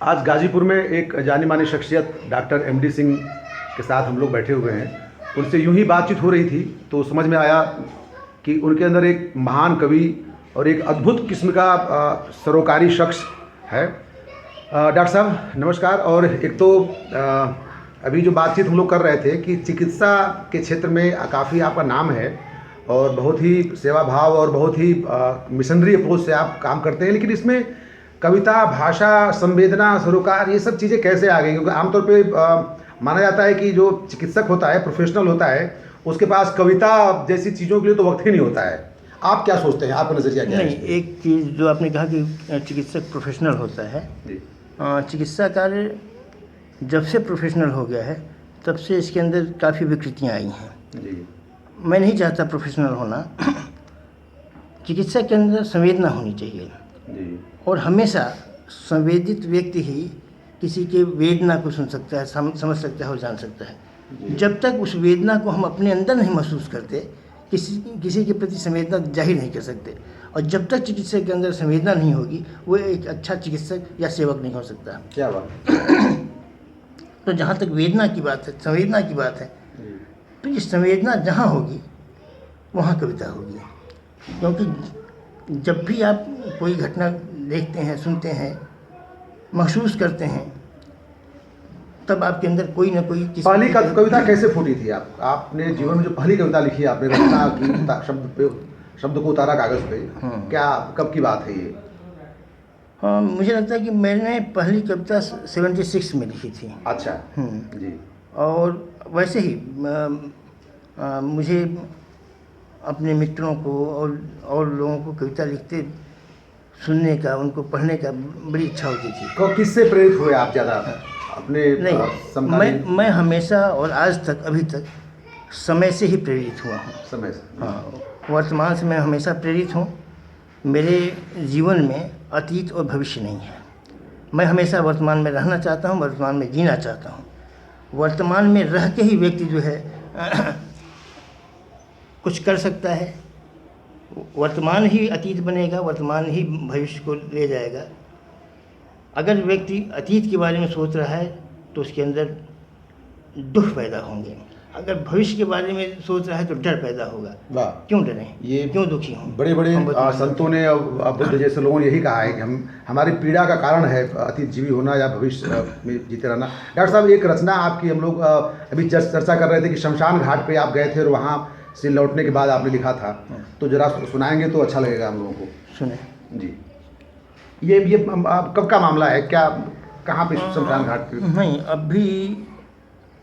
आज गाजीपुर में एक जानी मानी शख्सियत डॉक्टर एमडी सिंह के साथ हम लोग बैठे हुए हैं। उनसे यूं ही बातचीत हो रही थी तो समझ में आया कि उनके अंदर एक महान कवि और एक अद्भुत किस्म का सरोकारी शख्स है। डॉक्टर साहब नमस्कार। और एक तो अभी जो बातचीत हम लोग कर रहे थे कि चिकित्सा के क्षेत्र में काफ़ी आपका नाम है और बहुत ही सेवा भाव और बहुत ही मिशनरी अप्रोच से आप काम करते हैं, लेकिन इसमें कविता, भाषा, संवेदना, सरोकार, ये सब चीज़ें कैसे आ गई? क्योंकि आमतौर पे माना जाता है कि जो चिकित्सक होता है, प्रोफेशनल होता है, उसके पास कविता जैसी चीज़ों के लिए तो वक्त ही नहीं होता है। आप क्या सोचते हैं, आपका नज़रिया क्या है? नहीं, एक चीज़ जो आपने कहा कि चिकित्सक प्रोफेशनल होता है, चिकित्सा कार्य जब से प्रोफेशनल हो गया है तब से इसके अंदर काफ़ी विकृतियाँ आई हैं जी। मैं नहीं चाहता प्रोफेशनल होना। चिकित्सा के अंदर संवेदना होनी चाहिए जी। और हमेशा संवेदित व्यक्ति ही किसी के वेदना को सुन सकता है, समझ सकता है और जान सकता है। जब तक उस वेदना को हम अपने अंदर नहीं महसूस करते, किसी के प्रति संवेदना जाहिर नहीं कर सकते। और जब तक चिकित्सक के अंदर संवेदना नहीं होगी, वो एक अच्छा चिकित्सक या सेवक नहीं हो सकता। क्या बात? तो जहाँ तक वेदना की बात है, संवेदना की बात है, तो ये संवेदना जहाँ होगी वहाँ कविता होगी। क्योंकि जब भी आप कोई घटना देखते हैं, सुनते हैं, महसूस करते हैं, तब आपके अंदर कोई ना कोई पहली कविता कैसे फूटी थी? आपने जीवन में जो पहली कविता लिखी, आपने रचना की, शब्द को उतारा कागज पे, क्या कब की बात है ये? हाँ, मुझे लगता है कि मैंने पहली कविता 76 में लिखी थी। अच्छा। जी। और वैसे ही मुझे अपने मित्रों को और लोगों को कविता लिखते सुनने का, उनको पढ़ने का बड़ी इच्छा होती थी। किससे प्रेरित हुए आप ज़्यादा? अपने नहीं, मैं हमेशा और आज तक, अभी तक समय से ही प्रेरित हुआ हूँ। समय से? हाँ, वर्तमान से मैं हमेशा प्रेरित हूँ। मेरे जीवन में अतीत और भविष्य नहीं है। मैं हमेशा वर्तमान में रहना चाहता हूँ, वर्तमान में जीना चाहता हूँ। वर्तमान में रह के ही व्यक्ति जो है कुछ कर सकता है। वर्तमान ही अतीत बनेगा, वर्तमान ही भविष्य को ले जाएगा। अगर व्यक्ति अतीत के बारे में सोच रहा है तो उसके अंदर दुख पैदा होंगे। अगर भविष्य के बारे में सोच रहा है तो डर पैदा होगा। वाह! क्यों डरें? ये क्यों दुखी हों? बड़े बड़े संतों ने, बुद्ध जैसे लोगों ने यही कहा है कि हमारी पीड़ा का कारण है अतीत जीवी होना या भविष्य में जीते रहना। डॉक्टर साहब, एक रचना आपकी हम लोग अभी जस्ट चर्चा कर रहे थे कि शमशान घाट पे आप गए थे और वहाँ से लौटने के बाद आपने लिखा था, तो जरा सुनाएंगे तो अच्छा लगेगा हम लोगों को। सुने जी। ये कब का मामला है? क्या, कहाँ पे शमशान घाट पे? नहीं, अभी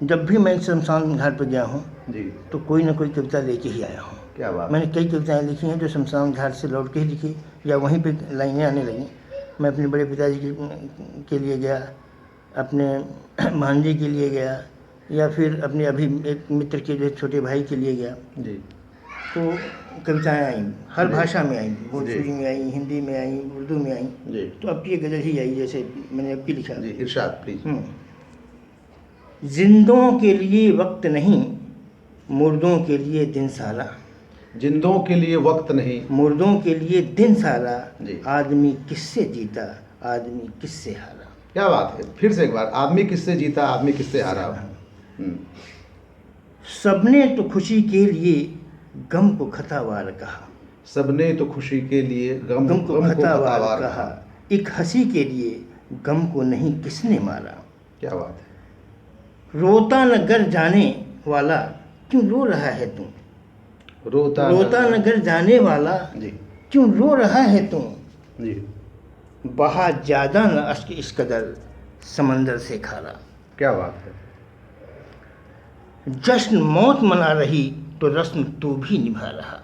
जब भी मैं शमशान घाट पर गया हूँ जी, तो कोई ना कोई कविता लेके ही आया हूँ। क्या बात? मैंने कई कविताएं लिखी हैं जो शमशान घाट से लौट के ही लिखी, या वहीं पे लाइनें आने लगी। मैं अपने बड़े पिताजी के लिए गया, अपने भांजे के लिए गया, या फिर अपने अभी एक मित्र के जो छोटे भाई के लिए गया। जी। तो कविताएं आई, हर भाषा में आई, भोजपुरी में आई, हिंदी में आई, उर्दू में आई। जी। तो अब की गज़ल ही आई जैसे मैंने अब की लिखा। जी, इरशाद प्लीज। जिंदों के लिए वक्त नहीं, मुर्दों के लिए दिन सारा। जिंदों के लिए वक्त नहीं, मुर्दों के लिए दिन सारा। जी। आदमी किससे जीता, आदमी किससे हारा। क्या बात है? फिर से एक बार, आदमी किससे जीता, आदमी किससे हारा। सबने तो खुशी के लिए गम को खतावार कहा। सबने तो खुशी के लिए गम को खतावार कहा। एक हंसी के लिए गम को नहीं किसने मारा। क्या बात है? रोता न गर जाने वाला क्यों रो रहा है तुम। रोता न गर जाने वाला जी, क्यों रो रहा है तुम। जी। बहा ज्यादा न अश्क इस कदर समंदर से खारा। क्या बात है? जश्न मौत मना रही तो रस्म तू भी निभा रहा।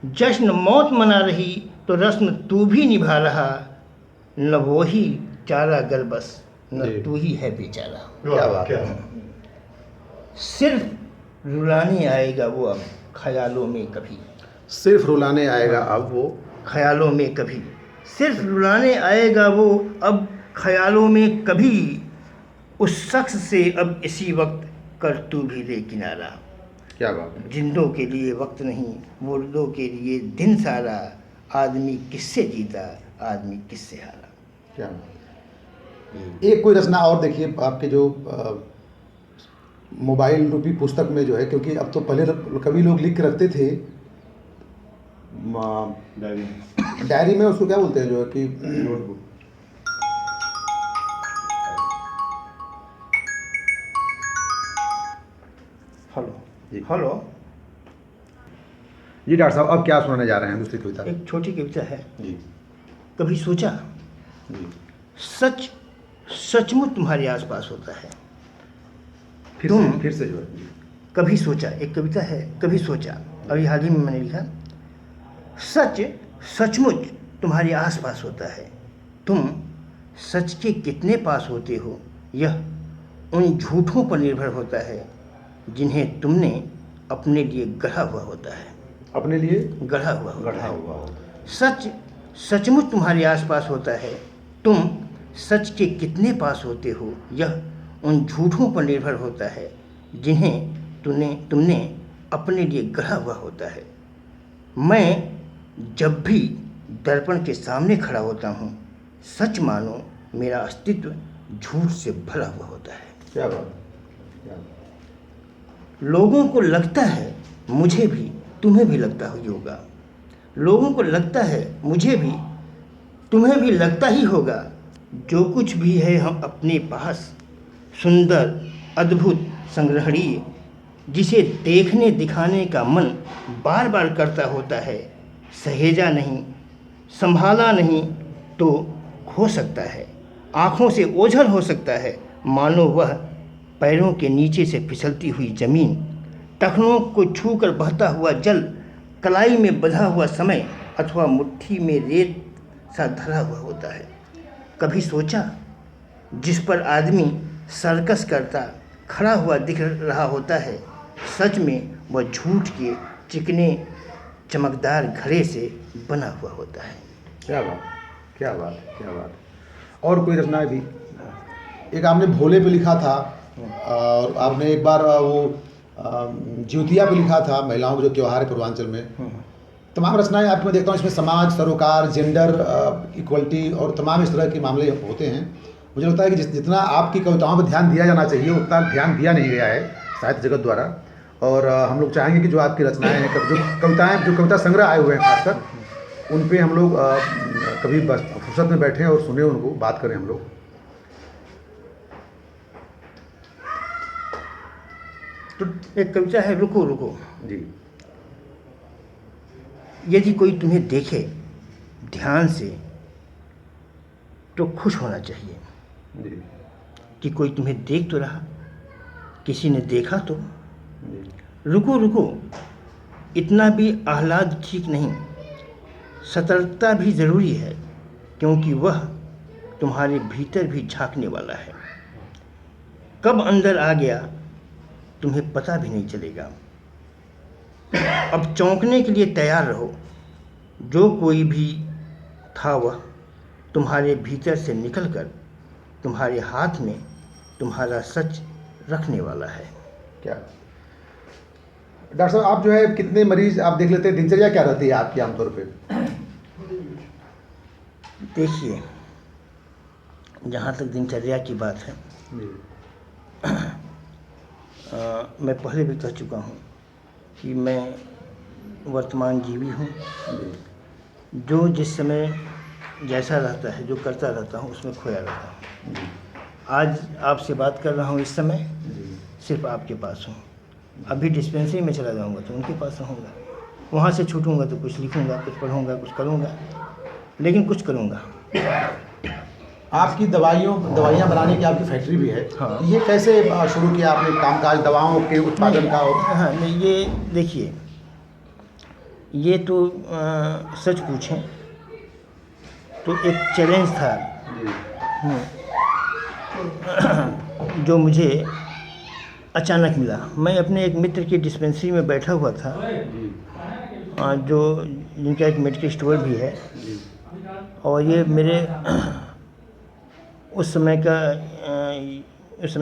जश्न मौत मना रही तो रस्म तू भी निभा रहा। न वो ही चारा गर बस, न तू ही है बेचारा। क्या बात है? सिर्फ रुलाने आएगा वो अब ख्यालों में कभी। सिर्फ रुलाने आएगा अब वो ख्यालों में कभी। सिर्फ रुलाने आएगा वो अब ख्यालों में कभी। उस शख्स से अब इसी वक्त कर तू भी ले किनारा। क्या बात है? जिंदों के लिए वक्त नहीं, मुर्दों के लिए दिन सारा। आदमी किससे जीता, आदमी किससे हारा। क्या एक कोई रचना और देखिए आपके जो मोबाइल रूपी पुस्तक में जो है, क्योंकि अब तो पहले कवि लोग लिख के रखते थे डायरी में, उसको क्या बोलते हैं जो है कि नोटबुक। हेलो जी। हेलो। जी डॉक्टर साहब, अब क्या सुनाने जा रहे हैं दूसरी कविता? एक छोटी कविता है। जी कभी सोचा जी, सच सचमुच तुम्हारे आसपास होता है। फिर से जो है जी। कभी सोचा, एक कविता है, कभी सोचा, अभी हाल ही में मैंने लिखा। सच सचमुच तुम्हारे आसपास होता है, तुम सच के कितने पास होते हो, यह उन झूठों पर निर्भर होता है जिन्हें तुमने अपने लिए गढ़ा हुआ होता है। अपने लिए गढ़ा हुआ होता गढ़ा है। हुआ हो। सच सचमुच तुम्हारे आसपास होता है, तुम सच के कितने पास होते हो, यह उन झूठों पर निर्भर होता है जिन्हें तुमने अपने लिए गढ़ा हुआ होता है। मैं जब भी दर्पण के सामने खड़ा होता हूँ, सच मानो मेरा अस्तित्व झूठ से भरा हुआ होता है। क्या बात, क्या बात। लोगों को लगता है मुझे भी, तुम्हें भी लगता होगा। लोगों को लगता है मुझे भी, तुम्हें भी लगता ही होगा। जो कुछ भी है हम अपने पास, सुंदर अद्भुत संग्रहणीय, जिसे देखने दिखाने का मन बार बार करता होता है, सहेजा नहीं, संभाला नहीं तो खो सकता है, आँखों से ओझल हो सकता है, मानो वह पैरों के नीचे से फिसलती हुई ज़मीन, टखनों को छूकर बहता हुआ जल, कलाई में बंधा हुआ समय, अथवा मुट्ठी में रेत सा धरा हुआ होता है। कभी सोचा जिस पर आदमी सर्कस करता खड़ा हुआ दिख रहा होता है, सच में वह झूठ के चिकने चमकदार घड़े से बना हुआ होता है। क्या बात, क्या बात, क्या बात। और कोई रचनाएं भी? एक आपने भोले पे लिखा था, और आपने एक बार वो ज्योतिया पे लिखा था, महिलाओं का जो त्यौहार है पूर्वांचल में। तमाम रचनाएं आपको मैं देखता हूँ इसमें समाज सरोकार, जेंडर इक्वलिटी और तमाम इस तरह के मामले होते हैं। मुझे लगता है कि जितना आपकी कविताओं पर ध्यान दिया जाना चाहिए उतना ध्यान दिया नहीं गया है साहित्य जगत द्वारा। और हम लोग चाहेंगे कि जो आपकी रचनाएं हैं, जो कविता संग्रह आए हुए हैं खासकर, उन पे हम लोग कभी बस फुर्सत में बैठें और सुने, उनको बात करें हम लोग। तो एक कविता है, रुको रुको। जी यदि कोई तुम्हें देखे ध्यान से तो खुश होना चाहिए जी कि कोई तुम्हें देख तो रहा, किसी ने देखा तो। जी रुको रुको, इतना भी आह्लाद ठीक नहीं, सतर्कता भी ज़रूरी है, क्योंकि वह तुम्हारे भीतर भी झांकने वाला है। कब अंदर आ गया तुम्हें पता भी नहीं चलेगा। अब चौंकने के लिए तैयार रहो, जो कोई भी था वह तुम्हारे भीतर से निकलकर तुम्हारे हाथ में तुम्हारा सच रखने वाला है। क्या डॉक्टर साहब, आप जो है कितने मरीज आप देख लेते हैं, दिनचर्या क्या रहती है आपकी आमतौर पे? देखिए, जहाँ तक दिनचर्या की बात है, मैं पहले भी कह चुका हूँ कि मैं वर्तमान जीवी हूँ। जो जिस समय जैसा रहता है, जो करता रहता हूँ, उसमें खोया रहता हूँ। आज आपसे बात कर रहा हूँ, इस समय सिर्फ आपके पास हूँ। अभी डिस्पेंसरी में चला जाऊँगा तो उनके पास रहूँगा, वहाँ से छूटूँगा तो कुछ लिखूँगा, कुछ पढ़ूँगा, कुछ करूँगा, लेकिन कुछ करूँगा। आपकी दवाइयाँ बनाने की आपकी फैक्ट्री भी है। हाँ। ये कैसे शुरू किया आपने कामकाज दवाओं के उत्पादन का? हाँ नहीं, ये देखिए, ये तो सच पूछें तो एक चैलेंज था जो मुझे अचानक मिला। मैं अपने एक मित्र की डिस्पेंसरी में बैठा हुआ था, जो जिनका एक मेडिकल स्टोर भी है, और ये मेरे उस समय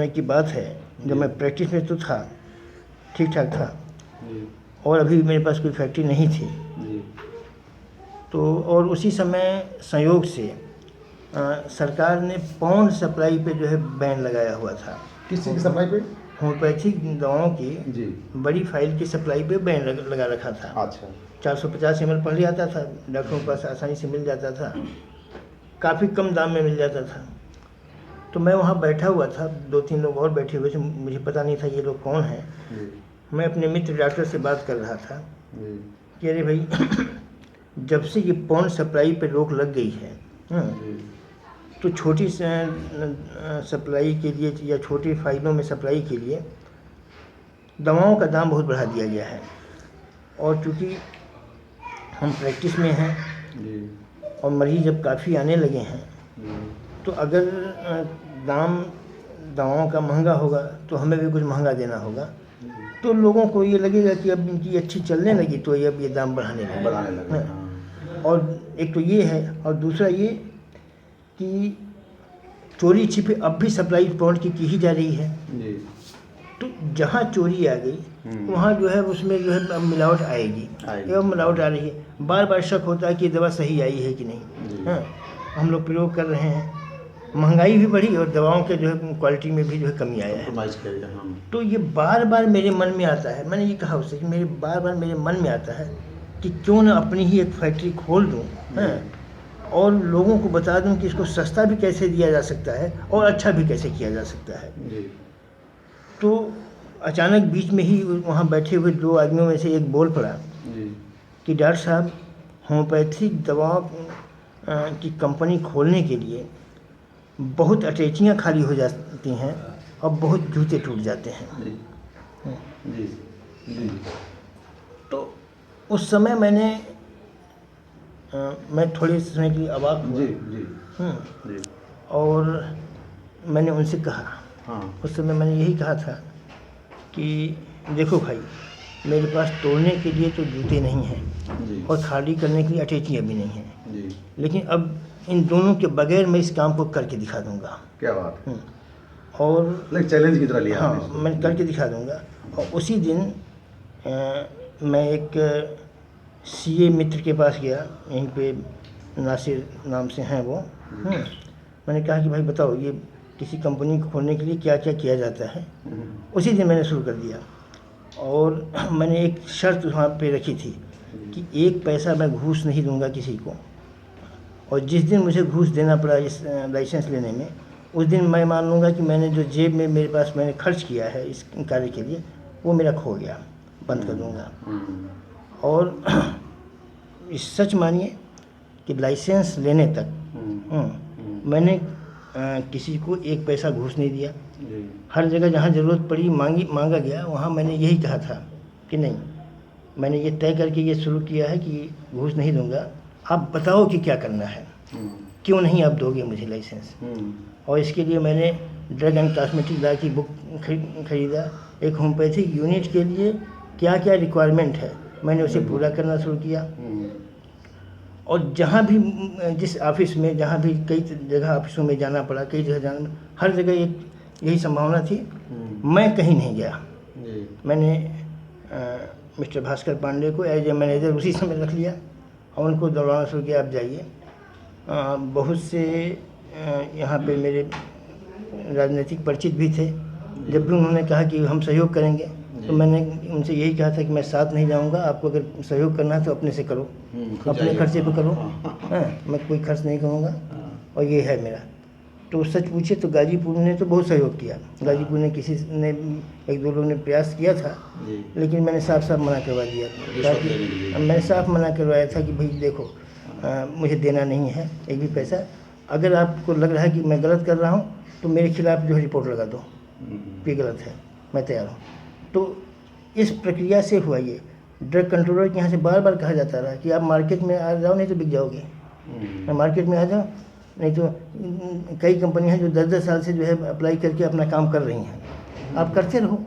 की बात है जब मैं प्रैक्टिस में तो था, ठीक ठाक था, और अभी मेरे पास कोई फैक्ट्री नहीं थी। तो और उसी समय संयोग से सरकार ने पौंड सप्लाई पे जो है बैन लगाया हुआ था। किस चीज़ की सप्लाई पे? होम्योपैथिक दवाओं की जी। बड़ी फाइल की सप्लाई पे बैन लगा रखा था। अच्छा। 450 ml पहले आता था, डॉक्टरों के पास आसानी से मिल जाता था, काफ़ी कम दाम में मिल जाता था। तो मैं वहाँ बैठा हुआ था, 2-3 लोग और बैठे हुए थे, मुझे पता नहीं था ये लोग कौन हैं। जी। मैं अपने मित्र डॉक्टर से बात कर रहा था जी। कि अरे भाई जब से ये पौंड सप्लाई पे रोक लग गई है, जी। तो छोटी सप्लाई के लिए या छोटी फाइलों में सप्लाई के लिए दवाओं का दाम बहुत बढ़ा दिया गया है। और चूँकि हम प्रैक्टिस में हैं जी। और मरीज जब काफ़ी आने लगे हैं, तो अगर दाम दवाओं का महंगा होगा तो हमें भी कुछ महंगा देना होगा। तो लोगों को ये लगेगा कि अब इनकी अच्छी चलने लगी तो ये अब ये दाम बढ़ाने लगे। हाँ। और एक तो ये है, और दूसरा ये कि चोरी छिपे अब भी सप्लाई पौंड की ही जा रही है। जी। तो जहाँ चोरी आ गई वहाँ जो है उसमें जो है अब मिलावट आएगी। एवं मिलावट आ रही है, बार बार शक होता है कि दवा सही आई है कि नहीं। हाँ, हम लोग प्रयोग कर रहे हैं, महंगाई भी बढ़ी और दवाओं के जो है क्वालिटी में भी जो है कमी आया है। तो ये बार बार मेरे मन में आता है, मैंने ये कहा उससे कि बार बार मेरे मन में आता है कि क्यों ना अपनी ही एक फैक्ट्री खोल दूँ, और लोगों को बता दूं कि इसको सस्ता भी कैसे दिया जा सकता है और अच्छा भी कैसे किया जा सकता है। जी। तो अचानक बीच में ही वहाँ बैठे हुए 2 आदमियों में से एक बोल पड़ा जी। कि डॉक्टर साहब, होम्योपैथिक दवाओं की कंपनी खोलने के लिए बहुत अटैचियाँ खाली हो जाती हैं और बहुत जूते टूट जाते हैं। जी। जी। जी। तो उस समय मैं थोड़े समय के लिए अवाक हुआ। जी। जी। जी। और मैंने उनसे कहा, हाँ। उस समय मैंने यही कहा था कि देखो भाई, मेरे पास तोड़ने के लिए तो जूते नहीं हैं जी। और खाली करने के लिए अटैचियाँ भी नहीं हैं, जी। लेकिन अब इन दोनों के बगैर मैं इस काम को करके दिखा दूंगा। क्या बात है। और लाइक चैलेंज की तरह लिया हाँ, आपने इसको। मैं करके दिखा दूंगा। और उसी दिन मैं एक सीए मित्र के पास गया, यहीं पे नासिर नाम से हैं वो। मैंने कहा कि भाई बताओ, ये किसी कंपनी को खोलने के लिए क्या क्या किया जाता है। उसी दिन मैंने शुरू कर दिया और मैंने एक शर्त वहाँ पे रखी थी कि 1 पैसा मैं घूस नहीं दूंगा किसी को, और जिस दिन मुझे घूस देना पड़ा इस लाइसेंस लेने में, उस दिन मैं मान लूँगा कि मैंने जो जेब में मेरे पास मैंने खर्च किया है इस कार्य के लिए, वो मेरा खो गया, बंद कर दूँगा। और इस सच मानिए कि लाइसेंस लेने तक मैंने किसी को 1 पैसा घूस नहीं दिया। हर जगह जहाँ ज़रूरत पड़ी मांगा गया, वहाँ मैंने यही कहा था कि नहीं, मैंने ये तय करके ये शुरू किया है कि घूस नहीं दूंगा, आप बताओ कि क्या करना है, क्यों नहीं आप दोगे मुझे लाइसेंस। और इसके लिए मैंने ड्रग एंड कॉस्मेटिक लॉ की बुक खरीदा। एक होम्योपैथिक यूनिट के लिए क्या क्या रिक्वायरमेंट है, मैंने उसे पूरा करना शुरू किया। और जहाँ भी जिस ऑफिस में, जहाँ भी कई जगह ऑफिसों में जाना पड़ा, कई जगह जाना, हर जगह एक यही संभावना थी, मैं कहीं नहीं गया। मैंने मिस्टर भास्कर पांडे को एज ए मैनेजर उसी समय रख लिया और उनको दौड़ाना शुरू किया, आप जाइए। बहुत से यहाँ पे मेरे राजनीतिक परिचित भी थे। जब भी उन्होंने कहा कि हम सहयोग करेंगे, तो मैंने उनसे यही कहा था कि मैं साथ नहीं जाऊंगा, आपको अगर सहयोग करना है तो अपने से करो, अपने खर्चे पे करो। मैं कोई खर्च नहीं करूँगा, और ये है मेरा। तो सच पूछे तो गाजीपुर ने तो बहुत सहयोग किया। गाजीपुर ने किसी ने 1-2 लोगों ने प्रयास किया था, लेकिन मैंने साफ साफ मना करवा दिया। मैंने साफ मना करवाया था कि भाई देखो, मुझे देना नहीं है एक भी पैसा। अगर आपको लग रहा है कि मैं गलत कर रहा हूँ तो मेरे खिलाफ़ जो है रिपोर्ट लगा दो, ये गलत है, मैं तैयार हूँ। तो इस प्रक्रिया से हुआ ये। ड्रग कंट्रोलर के यहाँ से बार बार कहा जाता रहा कि आप मार्केट में आ जाओ, नहीं तो बिक जाओगे। मार्केट में आ जाओ, नहीं तो कई कंपनियां जो 10-10 साल से जो है अप्लाई करके अपना काम कर रही हैं, आप करते रहो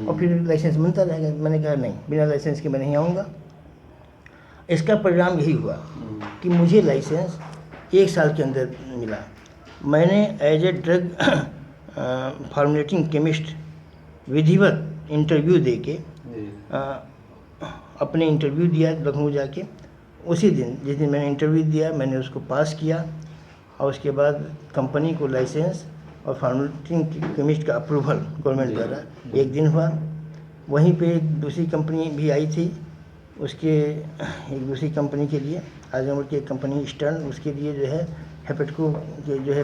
और फिर लाइसेंस बनता रहेगा। मैंने कहा नहीं, बिना लाइसेंस के मैं नहीं आऊँगा। इसका परिणाम यही हुआ कि मुझे लाइसेंस 1 साल के अंदर मिला। मैंने as a drug formulating chemist विधिवत इंटरव्यू दे के अपने इंटरव्यू दिया लखनऊ जाके। उसी दिन जिस दिन मैंने इंटरव्यू दिया, मैंने उसको पास किया और उसके बाद कंपनी को लाइसेंस और फार्मेटिंग केमिस्ट का अप्रूवल गवर्नमेंट द्वारा 1 दिन हुआ। वहीं पे एक दूसरी कंपनी भी आई थी, उसके एक दूसरी कंपनी के लिए आजमगढ़ की एक कंपनी ईस्टर्न, उसके लिए जो है हेपेटको के जो है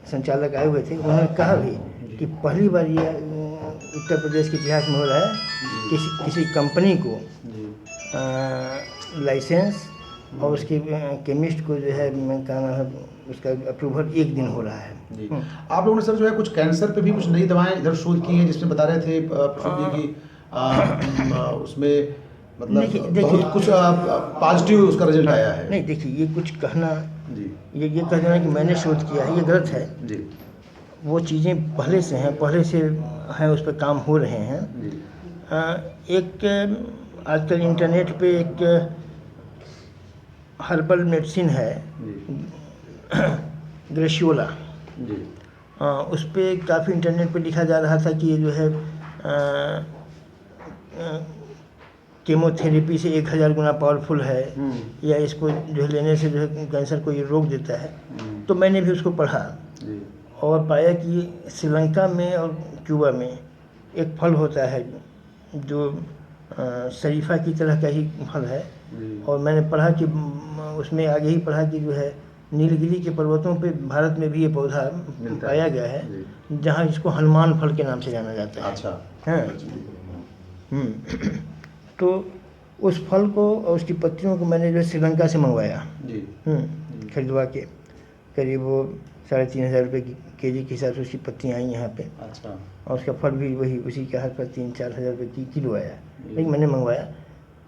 संचालक आए हुए थे। उन्होंने कहा भी कि पहली बार ये उत्तर प्रदेश के इतिहास में हो रहा है किसी कंपनी को लाइसेंस और उसके केमिस्ट को जो है क्या नाम है उसका अप्रूवल 1 दिन हो रहा है। आप लोगों ने सर जो है कुछ कैंसर पे भी कुछ नई दवाएं इधर शोध की हैं, जिसमें बता रहे थे प्रसून जी की उसमें मतलब देखिए बहुत कुछ पॉजिटिव उसका रिजल्ट आया है। नहीं, देखिए ये कुछ कहना जी ये कह देना कि मैंने शोध किया है, ये गलत है। जी वो चीज़ें पहले से हैं, उस पर काम हो रहे हैं। जी एक आजकल इंटरनेट पे एक हर्बल मेडिसिन है ग्रेशियोला, जी उस पर काफ़ी इंटरनेट पे लिखा जा रहा था कि ये जो है केमोथेरेपी से 1000 गुना पावरफुल है, या इसको जो है लेने से जो है कैंसर को ये रोक देता है। तो मैंने भी उसको पढ़ा जी और पाया कि श्रीलंका में और क्यूबा में एक फल होता है जो शरीफा की तरह का ही फल है। और मैंने पढ़ा कि उसमें आगे ही पढ़ा कि जो है नीलगिरी के पर्वतों पे भारत में भी ये पौधा पाया गया है, जहाँ इसको हनुमान फल के नाम से जाना जाता है। अच्छा हाँ। तो उस फल को और उसकी पत्तियों को मैंने जो है श्रीलंका से मंगवाया जी खरीदवा के, करीब वो 3,500 रुपये की केजी के हिसाब से उसकी पत्तियाँ आई यहाँ पे। अच्छा और उसका फल भी वही उसी के हाथ पर 3-4 हज़ार रुपये की किलो आया, लेकिन मैंने मंगवाया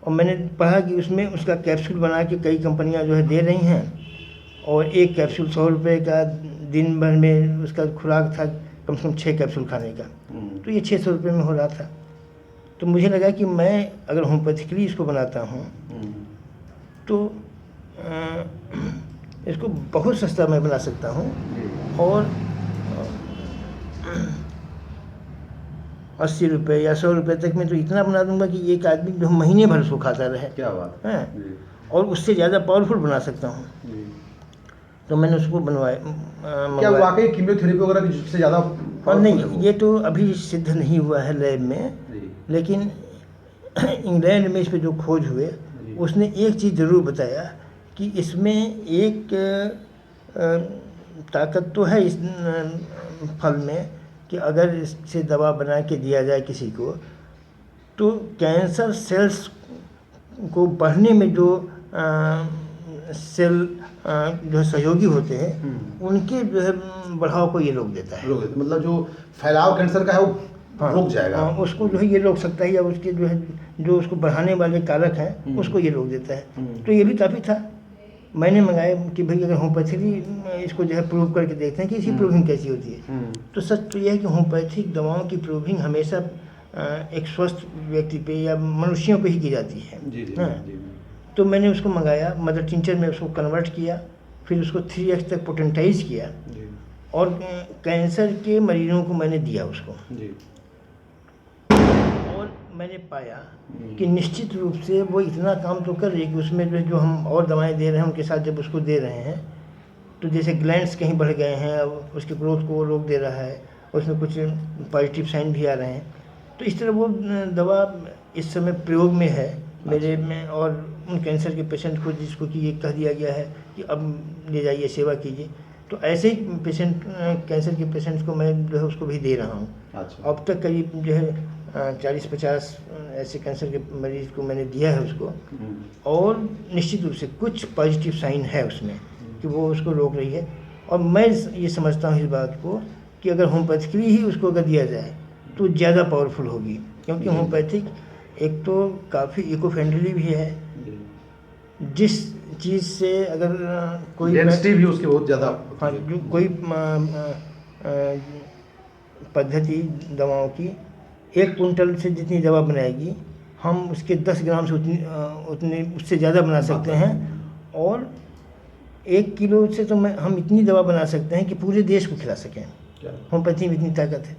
और मैंने पढ़ा कि उसमें उसका कैप्सूल बना के कई कंपनियां जो है दे रही हैं, और एक कैप्सूल 100 रुपये का, दिन भर में उसका खुराक था कम से कम 6 कैप्सूल खाने का, तो ये 600 रुपये में हो रहा था। तो मुझे लगा कि मैं अगर होम्योपैथिकली इसको बनाता हूँ तो इसको बहुत सस्ता मैं बना सकता हूँ, और 80 रुपये या 100 रुपये तक में तो इतना बना दूंगा कि एक आदमी जो महीने भर उसको खाता रहे। क्या बात है, और उससे ज़्यादा पावरफुल बना सकता हूँ। तो मैंने उसको क्या वाकई कीमोथेरेपी वगैरह की से ज़्यादा और नहीं, ये तो अभी सिद्ध नहीं हुआ है लैब में, लेकिन इंग्लैंड में इस पे जो खोज हुए उसने एक चीज़ ज़रूर बताया कि इसमें एक ताकत तो है इस फल में कि अगर इससे दवा बना के दिया जाए किसी को, तो कैंसर सेल्स को बढ़ने में जो सेल जो सहयोगी होते हैं उनके जो है बढ़ाव को ये रोक देता है। मतलब जो फैलाव कैंसर का है वो रोक जाएगा, उसको जो है ये रोक सकता है, या उसके जो है जो उसको बढ़ाने वाले कारक हैं उसको ये रोक देता है। तो ये भी काफ़ी था। मैंने मंगाया कि भाई अगर होम्योपैथी इसको जो है प्रूव करके देखते हैं कि इसकी प्रूविंग कैसी होती है। तो सच तो यह है कि होम्योपैथिक दवाओं की प्रूविंग हमेशा एक स्वस्थ व्यक्ति पे या मनुष्यों पे ही की जाती है। तो मैंने उसको मंगाया, मदर टिंचर में उसको कन्वर्ट किया, फिर उसको 3x तक पोटेंटाइज किया, और कैंसर के मरीजों को मैंने दिया उसको। और मैंने पाया कि निश्चित रूप से वो इतना काम तो कर रही है कि उसमें जो हम और दवाएं दे रहे हैं उनके साथ जब उसको दे रहे हैं तो जैसे ग्लैंड्स कहीं बढ़ गए हैं, उसके ग्रोथ को वो रोक दे रहा है, उसमें कुछ पॉजिटिव साइन भी आ रहे हैं। तो इस तरह वो दवा इस समय प्रयोग में है मेरे में, और उन कैंसर के पेशेंट को जिसको कि ये कह दिया गया है कि अब ले जाइए सेवा कीजिए, तो ऐसे ही पेशेंट कैंसर के पेशेंट्स को मैं जो है उसको भी दे रहा हूँ। अच्छा। अब तक करीब जो है 40-50 ऐसे कैंसर के मरीज को मैंने दिया है उसको, और निश्चित रूप से कुछ पॉजिटिव साइन है उसमें कि वो उसको रोक रही है। और मैं ये समझता हूँ इस बात को कि अगर होम्योपैथिकली ही उसको अगर दिया जाए तो ज़्यादा पावरफुल होगी, क्योंकि होम्योपैथिक एक तो काफ़ी इको फ्रेंडली भी है। जिस चीज़ से अगर कोई डेंसिटी भी उसकी बहुत ज़्यादा, हाँ, जो कोई पद्धति दवाओं की 1 कुंटल से जितनी दवा बनाएगी, हम उसके 10 ग्राम से उतनी उससे ज़्यादा बना सकते हैं। और 1 किलो से तो हम इतनी दवा बना सकते हैं कि पूरे देश को खिला सकें। होम्योपैथी में इतनी ताकत है।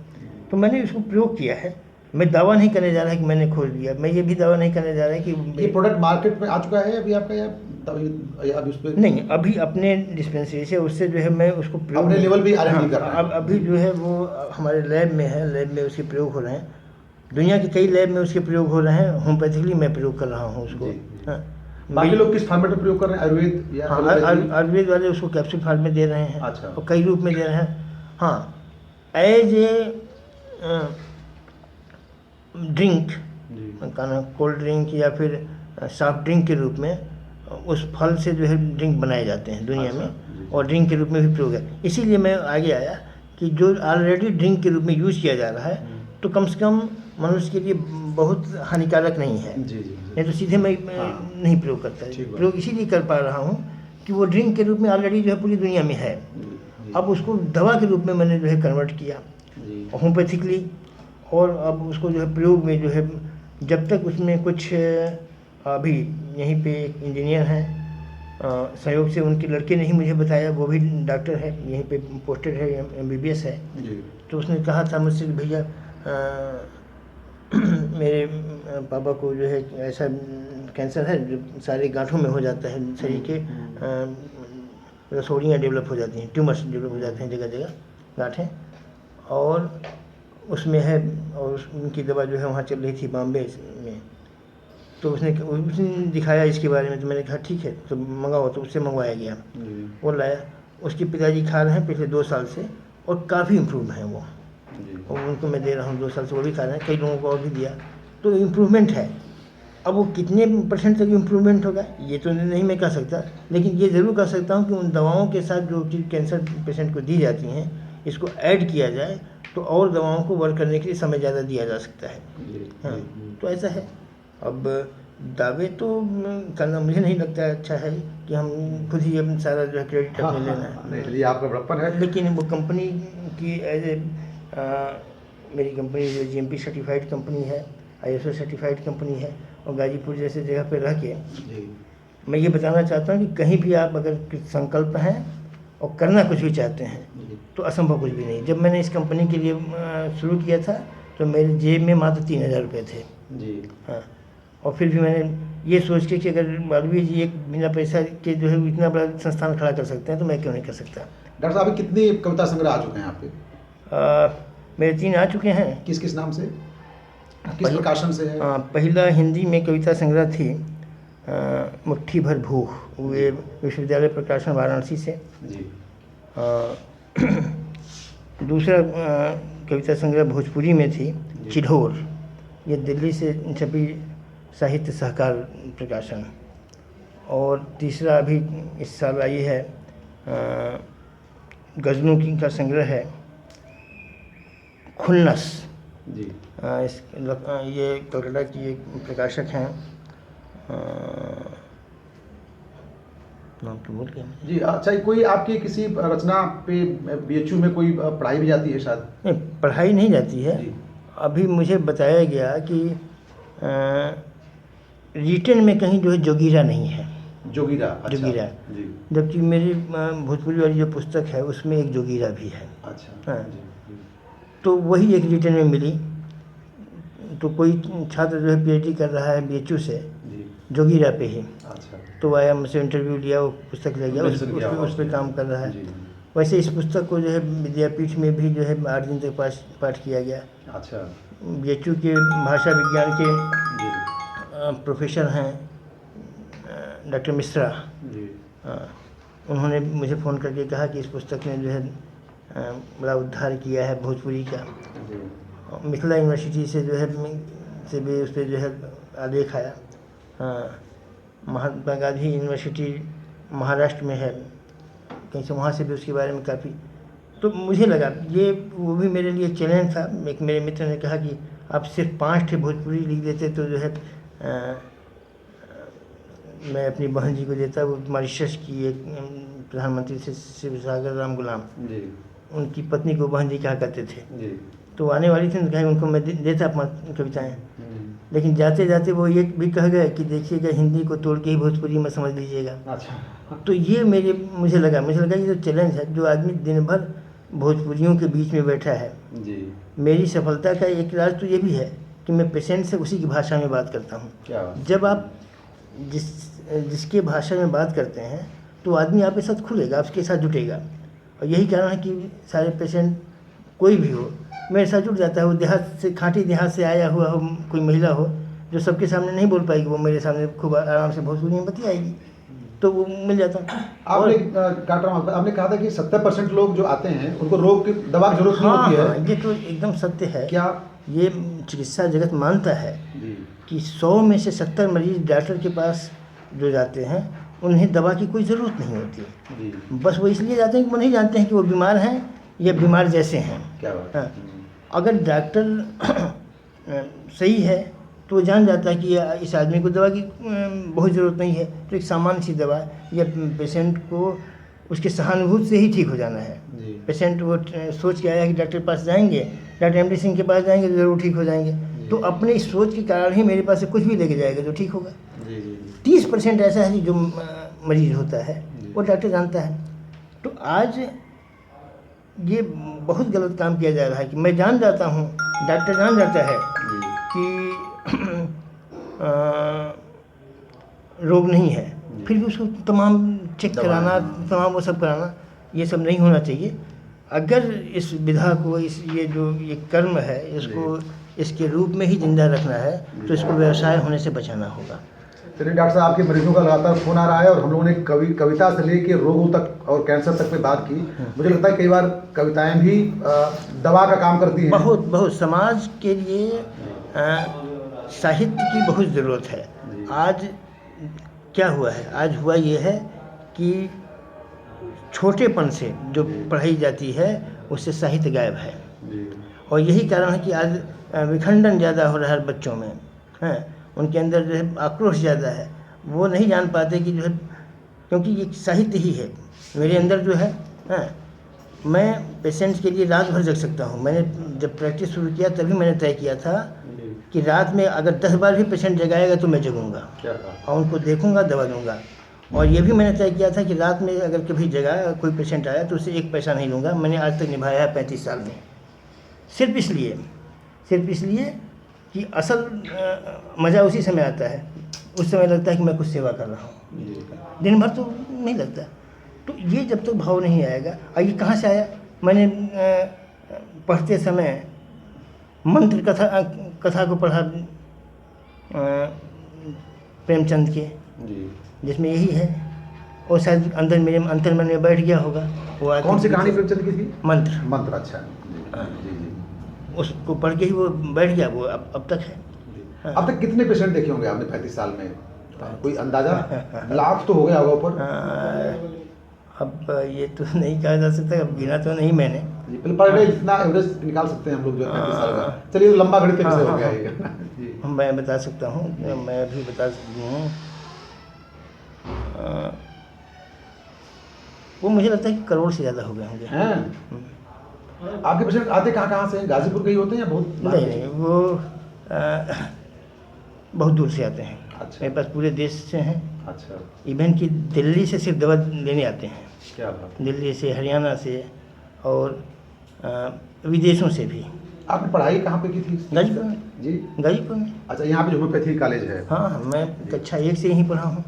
तो मैंने इसको प्रयोग किया है। मैं दावा नहीं करने जा रहा है कि मैंने खोज लिया, मैं ये भी दावा नहीं करने जा रहा है कि ये प्रोडक्ट मार्केट में आ चुका है अभी आपका, या तभी अभी उस पर नहीं, अभी अपने डिस्पेंसरी से उससे जो है मैं उसको प्रयोग अपने लेवल पे R&D हाँ, कर रहे हैं। अब अभी जो है वो हमारे लैब में है, लैब में उसके प्रयोग हो रहे हैं। दुनिया के कई लैब में उसके प्रयोग हो रहे हैं। होम्योपैथिकली मैं प्रयोग कर रहा हूँ उसको। जी, जी। हाँ, बाकी लोग किस फॉर्मेट में प्रयोग कर रहे हैं, आयुर्वेद या हाँ, एलोपैथी? आयुर्वेद वाले उसको कैप्सूल फॉर्म में दे रहे हैं अच्छा। और कई रूप में दे रहे हैं। हाँ, एज ए ड्रिंक, जी, कहना कोल्ड ड्रिंक या फिर सॉफ्ट ड्रिंक के रूप में उस फल से जो है ड्रिंक बनाए जाते हैं दुनिया अच्छा, में, जी। और ड्रिंक के रूप में भी प्रयोग है। इसीलिए मैं आगे आया कि जो ऑलरेडी ड्रिंक के रूप में यूज़ किया जा रहा है तो कम से कम मनुष्य के लिए बहुत हानिकारक नहीं है। जी, जी, जी। नहीं तो सीधे मैं हाँ। नहीं प्रयोग करता है। ठीक बात। प्रयोग इसीलिए कर पा रहा हूँ कि वो ड्रिंक के रूप में ऑलरेडी जो है पूरी दुनिया में है। जी, जी, अब उसको दवा के रूप में मैंने जो है कन्वर्ट किया जी, होम्योपैथिकली, और अब उसको जो है प्रयोग में जो है जब तक उसमें कुछ अभी यहीं पे एक इंजीनियर हैं, संयोग से उनके लड़के ने ही मुझे बताया, वो भी डॉक्टर है, यहीं पे पोस्टेड है, MBBS है। जी, तो उसने कहा था मुझसे कि भैया मेरे पापा को जो है ऐसा कैंसर है जो सारे गांठों में हो जाता है, शरीर के रसोड़ियाँ डेवलप हो जाती हैं, ट्यूमर्स डेवलप हो जाते हैं जगह जगह गांठें, और उसमें है, और उनकी दवा जो है वहाँ चल रही थी बॉम्बे में। तो उसने दिखाया इसके बारे में, तो मैंने कहा ठीक है तो मंगाओ, तो उससे मंगवाया गया। जी, वो लाया, उसके पिताजी खा रहे हैं पिछले 2 साल से और काफ़ी इम्प्रूव हैं वो, जी, और उनको मैं दे रहा हूँ 2 साल से, वो भी खा रहे हैं, कई लोगों को और भी दिया, तो इम्प्रूवमेंट है। अब वो कितने % तक इम्प्रूवमेंट होगा ये तो नहीं मैं कह सकता, लेकिन ये ज़रूर कह सकता हूँ कि उन दवाओं के साथ जो चीज़ कैंसर पेशेंट को दी जाती हैं, इसको ऐड किया जाए तो और दवाओं को वर्क करने के लिए समय ज़्यादा दिया जा सकता है। जी, हाँ, जी, तो ऐसा है। अब दावे तो करना मुझे नहीं लगता है अच्छा है कि हम खुद ही हम सारा जो है क्रेडिट हाँ, अपने हाँ, लेना हाँ, है। नहीं चलिए आपका बड़प्पन है। लेकिन वो कंपनी की एज ए मेरी कंपनी जो GMP सर्टिफाइड कंपनी है, ISO सर्टिफाइड कंपनी है, और गाजीपुर जैसे जगह पे रह के जी, मैं ये बताना चाहता हूँ कि कहीं भी आप अगर संकल्प हैं और करना कुछ भी चाहते हैं जी, तो असंभव कुछ भी नहीं। जब मैंने इस कंपनी के लिए शुरू किया था तो मेरे जेब में मात्र 3000 रुपये थे। जी, हाँ, और फिर भी मैंने ये सोच के कि अगर मालवीय जी एक बिना पैसा के जो है इतना बड़ा संस्थान खड़ा कर सकते हैं तो मैं क्यों नहीं कर सकता। डॉक्टर साहब अभी कितनी कविता संग्रह आ चुके हैं आपके? मेरे 3 आ चुके हैं। किस किस नाम से, किस प्रकाशन से है? पहला हिंदी में कविता संग्रह थी मुट्ठी भर भूख, वे विश्वविद्यालय प्रकाशन वाराणसी से। जी, दूसरा कविता संग्रह भोजपुरी में थी चिढ़ोर, ये दिल्ली से छपी साहित्य सहकार प्रकाशन। और तीसरा अभी इस साल आई है गज़लों की का संग्रह है खुन्नस। जी, ये कलकत्ता की एक प्रकाशक हैं, नाम तो भूल गया मैं। जी। अच्छा, कोई आपकी किसी रचना पे BHU में कोई पढ़ाई भी जाती है शायद? नहीं, पढ़ाई नहीं जाती है। जी, अभी मुझे बताया गया कि रिटन में कहीं जो है जोगीरा नहीं है। जोगीरा? अच्छा, जोगीरा। जी, जबकि मेरी भोजपुरी वाली जो पुस्तक है उसमें एक जोगीरा भी है। अच्छा, हाँ। जी, जी, तो वही एक रिटन में मिली। तो कोई छात्र जो है PhD कर रहा है BHU से जी, जोगीरा पे ही, अच्छा, तो आया मुझसे इंटरव्यू लिया, वो पुस्तक ले गया, मेंशन किया होगा उस पर काम कर रहा है। जी, वैसे इस पुस्तक को जो है विद्यापीठ में भी जो है 8 दिन तक पाठ किया गया। अच्छा, BHU के भाषा विज्ञान के जी, प्रोफेसर हैं डॉक्टर मिश्रा, जी, उन्होंने मुझे फ़ोन करके कहा कि इस पुस्तक ने जो है बड़ा उद्धार किया है भोजपुरी का। जी, मिथिला यूनिवर्सिटी से जो है से भी उस पर जो है आलेख आया। महात्मा गांधी यूनिवर्सिटी महाराष्ट्र में है कहीं से, वहाँ से भी उसके बारे में काफ़ी। तो मुझे लगा ये वो भी मेरे लिए चैलेंज था। एक मेरे मित्र ने कहा कि आप सिर्फ 5 भोजपुरी लिख देते तो जो है मैं अपनी बहन जी को देता। वो मॉरिशस की एक प्रधानमंत्री थे शिव सागर राम गुलाम, जी, उनकी पत्नी को बहन जी कहा करते थे। जी, तो आने वाली थी तो कहीं उनको मैं देता अपना कविताएँ। लेकिन जाते जाते वो ये भी कह गए कि देखिएगा हिंदी को तोड़ के ही भोजपुरी में समझ लीजिएगा। अच्छा, तो ये मुझे लगा ये तो चैलेंज है। जो आदमी दिन भर भोजपुरियों के बीच में बैठा है, जी, मेरी सफलता का एक राज तो ये भी है कि मैं पेशेंट से उसी की भाषा में बात करता हूँ। क्या बात? जब आप जिसके भाषा में बात करते हैं तो आदमी आपके साथ खुलेगा, आपके साथ जुटेगा। और यही कारण है कि सारे पेशेंट कोई भी हो मेरे साथ जुट जाता है। वो देहात से, खाटी देहात से आया हुआ हो, कोई महिला हो जो सबके सामने नहीं बोल पाएगी, वो मेरे सामने खूब आराम से भोजपुरी में बतियाएगी, तो वो मिल जाता है। आपने काट रहा हूँ, आपने कहा था कि 70% लोग जो आते हैं उनको रोग की दवा की जरूरत नहीं होती है। हाँ, ये तो एकदम सत्य है। क्या ये चिकित्सा जगत मानता है जी कि 100 में से 70 मरीज डॉक्टर के पास जो जाते हैं उन्हें दवा की कोई ज़रूरत नहीं होती। जी बस वो इसलिए जाते हैं कि वो नहीं जानते हैं कि वो बीमार हैं या बीमार जैसे हैं। क्या बात हाँ, अगर डॉक्टर सही है तो वो जान जाता है कि इस आदमी को दवा की बहुत ज़रूरत नहीं है, तो एक सामान्य सी दवा या पेशेंट को उसके सहानुभूति से ही ठीक हो जाना है। जी पेशेंट वो सोच के आया कि डॉक्टर के पास जाएंगे, डॉक्टर एमडी सिंह के पास जाएंगे तो ज़रूर ठीक हो जाएंगे, तो अपने इस सोच के कारण ही मेरे पास से कुछ भी लेके जाएगा तो ठीक होगा। जी जी 30% ऐसा है कि जो मरीज होता है वो डॉक्टर जानता है। तो आज ये बहुत गलत काम किया जा रहा है कि मैं जान जाता हूँ, डॉक्टर जान जाता है कि रोग नहीं है, फिर भी उसको तमाम चेक कराना, तमाम वो सब कराना, ये सब नहीं होना चाहिए। अगर इस विधा को, ये जो ये कर्म है, इसको इसके रूप में ही जिंदा रखना है तो इसको व्यवसाय होने से बचाना होगा। चलिए डॉक्टर साहब, आपके मरीजों का लगातार फोन आ रहा है और हम लोगों ने कविता से लेके रोगों तक और कैंसर तक पे बात की। मुझे लगता है कई बार कविताएं भी दवा का काम करती हैं। बहुत बहुत समाज के लिए साहित्य की बहुत ज़रूरत है। आज क्या हुआ है, आज हुआ ये है कि छोटेपन से जो पढ़ाई जाती है उससे साहित्य गायब है। और यही कारण है कि आज विखंडन ज़्यादा हो रहा है बच्चों में, हैं, उनके अंदर जो है आक्रोश ज़्यादा है। वो नहीं जान पाते कि जो है, क्योंकि ये साहित्य ही है मेरे अंदर जो है। मैं पेशेंट्स के लिए रात भर जग सकता हूँ। मैंने जब प्रैक्टिस शुरू किया तभी मैंने तय किया था कि रात में अगर 10 बार भी पेशेंट जगाएगा तो मैं जगूँगा और उनको देखूँगा, दवा दूँगा। और ये भी मैंने तय किया था कि रात में अगर कभी जगा कोई पेशेंट आया तो उससे 1 पैसा नहीं लूँगा। मैंने आज तक निभाया है 35 साल में। सिर्फ इसलिए कि असल मज़ा उसी समय आता है। उस समय लगता है कि मैं कुछ सेवा कर रहा हूँ, दिन भर तो नहीं लगता। तो ये जब तक भाव नहीं आएगा, और ये कहाँ से आया? मैंने पढ़ते समय मंत्र कथा को पढ़ा प्रेमचंद के, जिसमें यही है, और शायद अंदर मेरे अंतर्मन में बैठ गया होगा। वो कौन सी कहानी प्रेमचंद की थी? मंत्र। अच्छा जी। उसको पढ़ के ही वो बैठ गया, वो अब तक है। हाँ। अब तक कितने पेशेंट देखे होंगे आपने 35 साल में? कोई अंदाजा? लाख तो हो गया होगा ऊपर। अब ये तो नहीं कहा जा सकता, अब गिना तो नहीं मैंने। पर डे जितना एवरेज निकाल सकते हैं हम लोग जो 35 साल का। चलिए, तो लंबा गणित कैसे हो गया ये? मैं बता सकता हूँ, मैं भी बता सकती हूँ। वो मुझे लगता है कि करोड़ से ज़्यादा हो गए होंगे। आपके पेशेंट आते कहाँ से हैं? गाजीपुर के ही होते हैं या बहुत? नहीं, वो बहुत दूर से आते हैं। अच्छा। मेरे पास पूरे देश से हैं। अच्छा। इवन कि दिल्ली से सिर्फ दवा लेने आते हैं। क्या बात? दिल्ली से, हरियाणा से और विदेशों से भी। आपने पढ़ाई कहाँ पे की थी? गाजीपुर में। जी, गाजीपुर में। अच्छा, यहाँ पे होम्योपैथी कॉलेज है? हाँ, मैं कक्षा 1 से यहीं पढ़ा हूँ।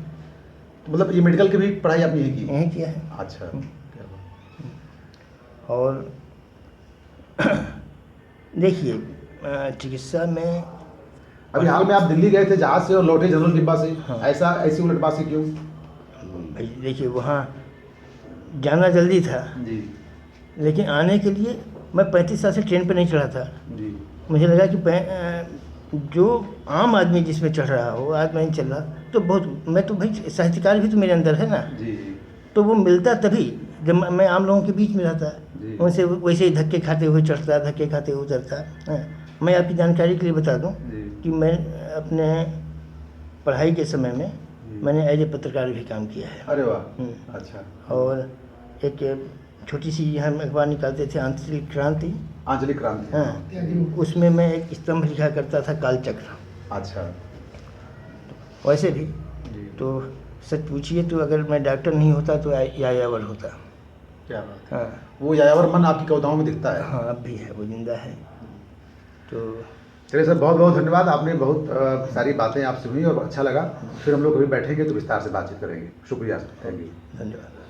मतलब ये मेडिकल की भी पढ़ाई आपने यहीं की? यहीं किया है। अच्छा, क्या बात। और देखिए, चिकित्सा में अभी हाल में आप दिल्ली गए थे जहाज से और लौटे जनरल डिब्बा से। हाँ। ऐसी उलटबाजी क्यों? भाई देखिए, वहाँ जाना जल्दी था जी लेकिन आने के लिए मैं 35 साल से ट्रेन पे नहीं चढ़ा था। जी मुझे लगा कि जो आम आदमी जिसमें चढ़ रहा हो, आज मैं नहीं चल रहा, तो बहुत, मैं तो भाई साहित्यकार भी तो मेरे अंदर है ना। जी तो वो मिलता तभी जब मैं आम लोगों के बीच में रहता, जी। उनसे वैसे ही धक्के खाते हुए चढ़ता, धक्के खाते हुए उतरता। मैं आपकी जानकारी के लिए बता दूं जी। कि मैं अपने पढ़ाई के समय में मैंने एज ए पत्रकार भी काम किया है। अरे वाह, अच्छा। और एक छोटी सी हम अखबार निकालते थे, आंचलिक क्रांति। आंचलिक क्रांति। हाँ, उसमें मैं एक स्तंभ लिखा करता था, कालचक्र। अच्छा। वैसे भी जी। तो सच पूछिए तो अगर मैं डॉक्टर नहीं होता तो यायावर होता। क्या बात है। हाँ वो यायावर मन आपकी कविताओं में दिखता है। हाँ, अब भी है, वो जिंदा है। तो चलिए सर, बहुत बहुत धन्यवाद। आपने बहुत सारी बातें आपसे हुई और अच्छा लगा। फिर हम लोग कभी बैठेंगे तो विस्तार से बातचीत करेंगे। शुक्रिया सर, थैंक यू। धन्यवाद।